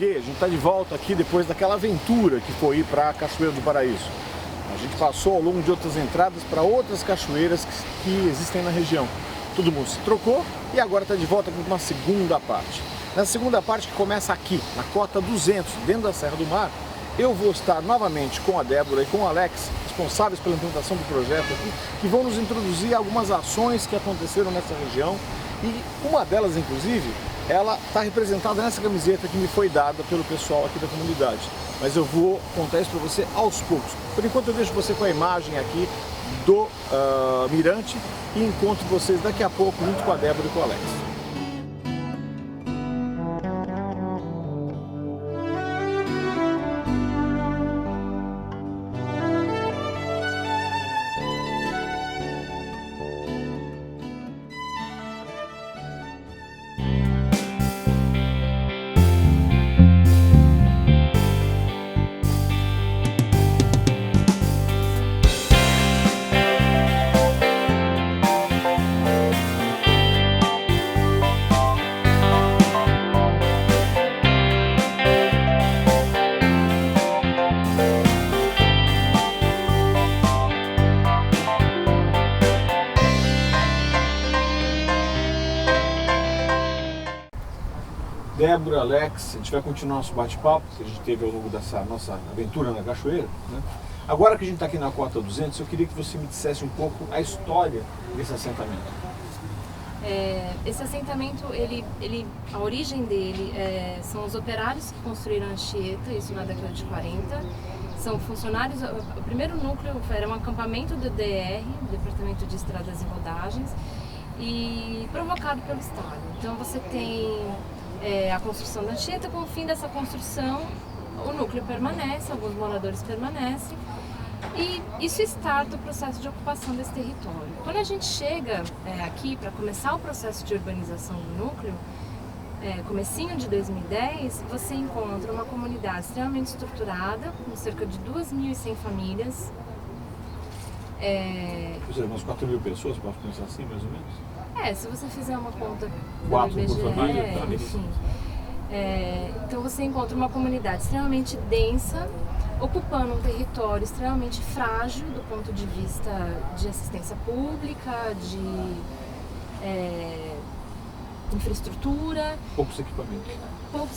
porque a gente está de volta aqui depois daquela aventura que foi ir para a Cachoeira do Paraíso. A gente passou ao longo de outras entradas para outras cachoeiras que existem na região. Todo mundo se trocou e agora está de volta com uma segunda parte. Na segunda parte, que começa aqui, na cota 200, dentro da Serra do Mar, eu vou estar novamente com a Débora e com o Alex, responsáveis pela implantação do projeto aqui, que vão nos introduzir algumas ações que aconteceram nessa região. E uma delas, inclusive, ela está representada nessa camiseta que me foi dada pelo pessoal aqui da comunidade. Mas eu vou contar isso para você aos poucos. Por enquanto eu deixo você com a imagem aqui do mirante e encontro vocês daqui a pouco junto com a Débora e com o Alex. Débora, Alex, a gente vai continuar nosso bate-papo que a gente teve ao longo dessa nossa aventura na cachoeira, né? Agora que a gente está aqui na Cota 200, eu queria que você me dissesse um pouco a história desse assentamento. Esse assentamento, a origem dele são os operários que construíram a Anchieta, isso na década de 40. São funcionários, o primeiro núcleo era um acampamento do DR, Departamento de Estradas e Rodagens, e provocado pelo Estado. Então você tem a construção da Anchieta. Com o fim dessa construção, o núcleo permanece, alguns moradores permanecem, e isso starta o processo de ocupação desse território. Quando a gente chega aqui para começar o processo de urbanização do núcleo, comecinho de 2010, você encontra uma comunidade extremamente estruturada, com cerca de 2.100 famílias. Ou seja, umas 4.000 pessoas, posso pensar assim, mais ou menos? Se você fizer uma conta do 4 IBGE, por família, tá, enfim. Então você encontra uma comunidade extremamente densa, ocupando um território extremamente frágil do ponto de vista de assistência pública, de infraestrutura. Poucos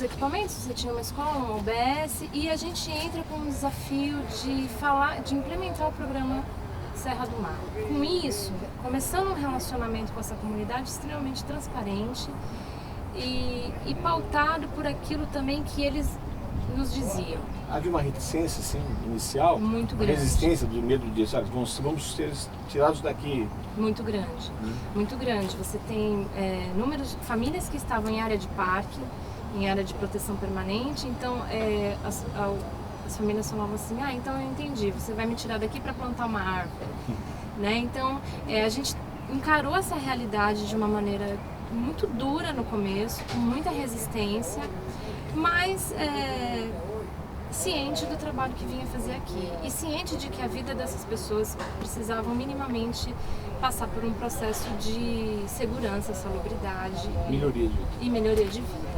equipamentos. Você tinha uma escola, uma UBS, e a gente entra com um desafio de implementar o programa Serra do Mar. Com isso, começando um relacionamento com essa comunidade extremamente transparente e pautado por aquilo também que eles nos diziam. Havia uma reticência assim, inicial? Muito grande. Resistência do medo de, sabe, vamos ser tirados daqui. Muito grande, muito grande. Você tem famílias que estavam em área de parque, em área de proteção permanente, então as famílias falavam assim, então eu entendi, você vai me tirar daqui para plantar uma árvore, né? Então a gente encarou essa realidade de uma maneira muito dura no começo, com muita resistência, mas ciente do trabalho que vinha fazer aqui e ciente de que a vida dessas pessoas precisavam minimamente passar por um processo de segurança, salubridade e melhoria de vida.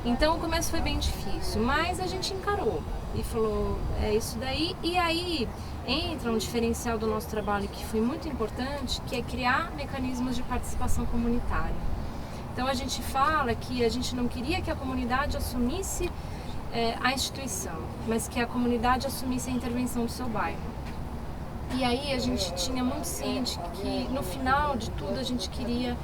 Então o começo foi bem difícil, mas a gente encarou e falou, é isso daí. E aí entra um diferencial do nosso trabalho que foi muito importante, que é criar mecanismos de participação comunitária. Então a gente fala que a gente não queria que a comunidade assumisse a instituição, mas que a comunidade assumisse a intervenção do seu bairro. E aí a gente tinha muito ciente que no final de tudo a gente queria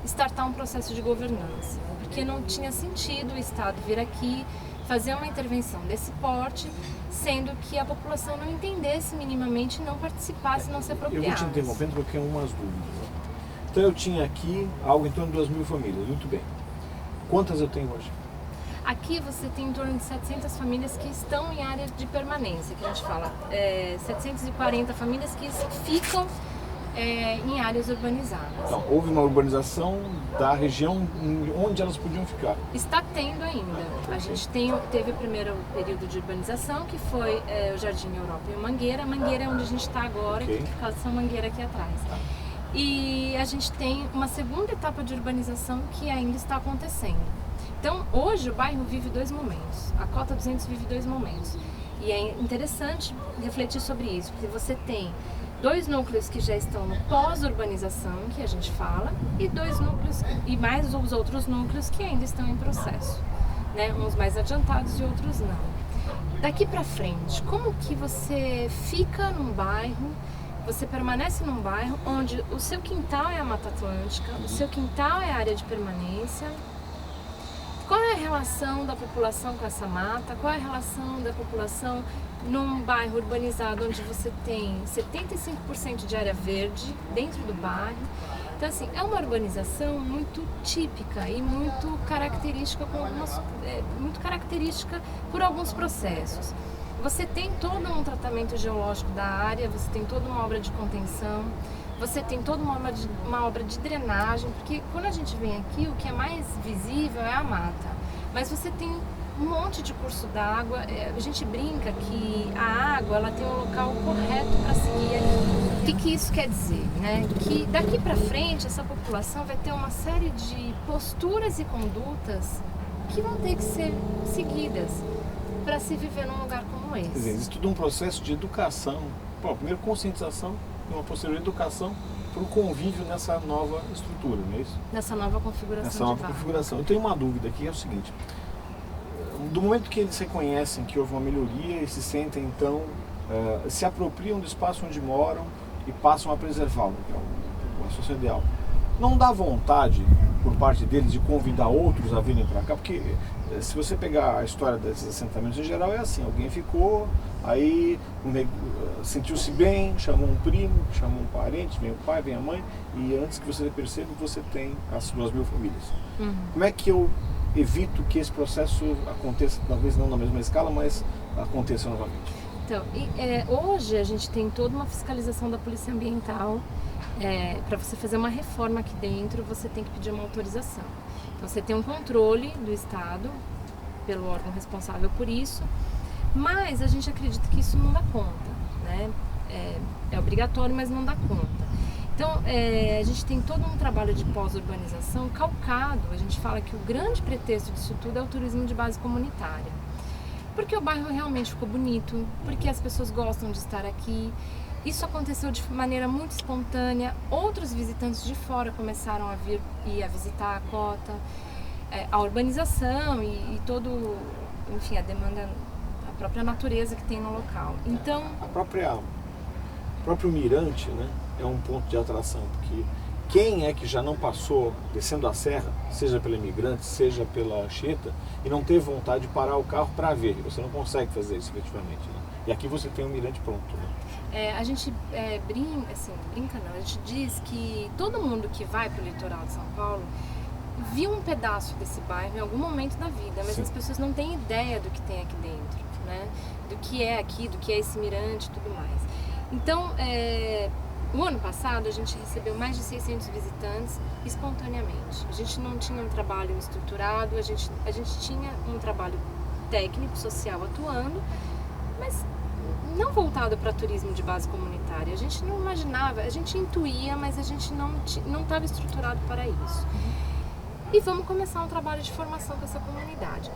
startar um processo de governança, porque não tinha sentido o Estado vir aqui fazer uma intervenção desse porte, sendo que a população não entendesse minimamente, não participasse, não se apropriasse. Eu vou te interrompendo porque é umas dúvidas. Então eu tinha aqui algo em torno de 2.000 famílias, muito bem. Quantas eu tenho hoje? Aqui você tem em torno de 700 famílias que estão em área de permanência, que a gente fala, 740 famílias que ficam em áreas urbanizadas. Então, houve uma urbanização da região onde elas podiam ficar? Está tendo ainda. A gente teve o primeiro período de urbanização, que foi o Jardim Europa e o Mangueira. Mangueira é onde a gente está agora, que fica essa Mangueira aqui atrás. E a gente tem uma segunda etapa de urbanização que ainda está acontecendo. Então, hoje o bairro vive 2 momentos, a Cota 200 vive 2 momentos. E é interessante refletir sobre isso, porque você tem 2 núcleos que já estão no pós-urbanização, que a gente fala, e 2 núcleos, e mais os outros núcleos que ainda estão em processo, né? Uns mais adiantados e outros não. Daqui para frente, como que você fica num bairro, você permanece num bairro onde o seu quintal é a Mata Atlântica, o seu quintal é a área de permanência? Qual é a relação da população com essa mata? Qual é a relação da população num bairro urbanizado onde você tem 75% de área verde dentro do bairro? Então, assim, é uma urbanização muito típica e muito característica, muito característica por alguns processos. Você tem todo um tratamento geológico da área, você tem toda uma obra de contenção, você tem toda uma obra de drenagem, porque quando a gente vem aqui, o que é mais visível é a mata. Mas você tem um monte de curso d'água, a gente brinca que a água ela tem um local correto para seguir aqui. O que isso quer dizer? Né? Que daqui para frente essa população vai ter uma série de posturas e condutas que vão ter que ser seguidas para se viver num lugar como esse. Quer dizer, existe todo um processo de educação, primeiro conscientização e uma posterior educação para o convívio nessa nova estrutura, não é isso? Nessa nova configuração. Eu tenho uma dúvida aqui, é o seguinte: do momento que eles reconhecem que houve uma melhoria e se sentem então, se apropriam do espaço onde moram e passam a preservá-lo, que é a situação ideal, não dá vontade por parte deles de convidar outros a virem para cá? Porque se você pegar a história desses assentamentos em geral, é assim: alguém ficou, aí sentiu-se bem, chamou um primo, chamou um parente, vem o pai, vem a mãe, e antes que você perceba, você tem as 2.000 famílias. Como é que eu evito que esse processo aconteça, talvez não na mesma escala, mas aconteça novamente? Então, hoje a gente tem toda uma fiscalização da Polícia Ambiental. Para você fazer uma reforma aqui dentro, você tem que pedir uma autorização. Então, você tem um controle do Estado, pelo órgão responsável por isso, mas a gente acredita que isso não dá conta, né? É obrigatório, mas não dá conta. Então, a gente tem todo um trabalho de pós-urbanização calcado. A gente fala que o grande pretexto disso tudo é o turismo de base comunitária. Porque o bairro realmente ficou bonito, porque as pessoas gostam de estar aqui. Isso aconteceu de maneira muito espontânea. Outros visitantes de fora começaram a vir e a visitar a Cota. A urbanização e todo, enfim, a demanda, a própria natureza que tem no local. Então, o próprio mirante, né, é um ponto de atração, porque quem é que já não passou descendo a serra, seja pela Imigrante, seja pela Anchieta, e não teve vontade de parar o carro para ver? Você não consegue fazer isso efetivamente, né? E aqui você tem um mirante pronto, né? A gente brinca não, a gente diz que todo mundo que vai para o litoral de São Paulo viu um pedaço desse bairro em algum momento da vida, mas as pessoas não têm ideia do que tem aqui dentro, né? Do que é aqui, do que é esse mirante e tudo mais. Então, o ano passado a gente recebeu mais de 600 visitantes espontaneamente. A gente não tinha um trabalho estruturado, a gente tinha um trabalho técnico, social atuando, mas não voltado para turismo de base comunitária. A gente não imaginava, a gente intuía, mas a gente não estava estruturado para isso. E vamos começar um trabalho de formação com essa comunidade.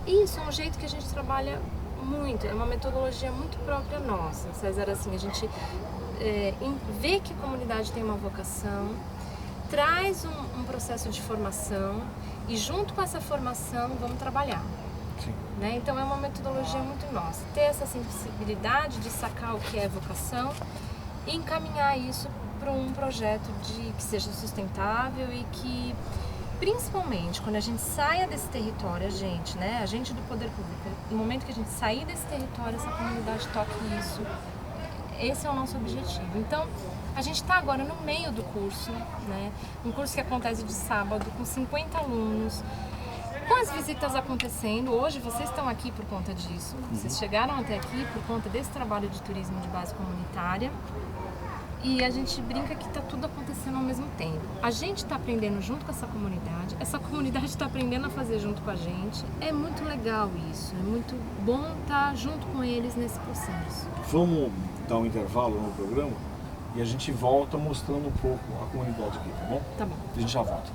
Isso é um jeito que a gente trabalha muito, é uma metodologia muito própria nossa, César. Assim, a gente vê que a comunidade tem uma vocação, traz um processo de formação e junto com essa formação vamos trabalhar. Né? Então é uma metodologia muito nossa, ter essa sensibilidade de sacar o que é vocação e encaminhar isso para um projeto que seja sustentável e que, principalmente quando a gente saia desse território, a gente do poder público, no momento que a gente sair desse território, essa comunidade toque isso. Esse é o nosso objetivo. Então, a gente está agora no meio do curso, né? Um curso que acontece de sábado com 50 alunos, com as visitas acontecendo. Hoje vocês estão aqui por conta disso, vocês chegaram até aqui por conta desse trabalho de turismo de base comunitária. E a gente brinca que está tudo acontecendo ao mesmo tempo. A gente está aprendendo junto com essa comunidade está aprendendo a fazer junto com a gente. É muito legal isso, é muito bom estar junto com eles nesse processo. Vamos dar um intervalo no programa e a gente volta mostrando um pouco a comunidade aqui, tá bom? Tá bom. A gente já volta.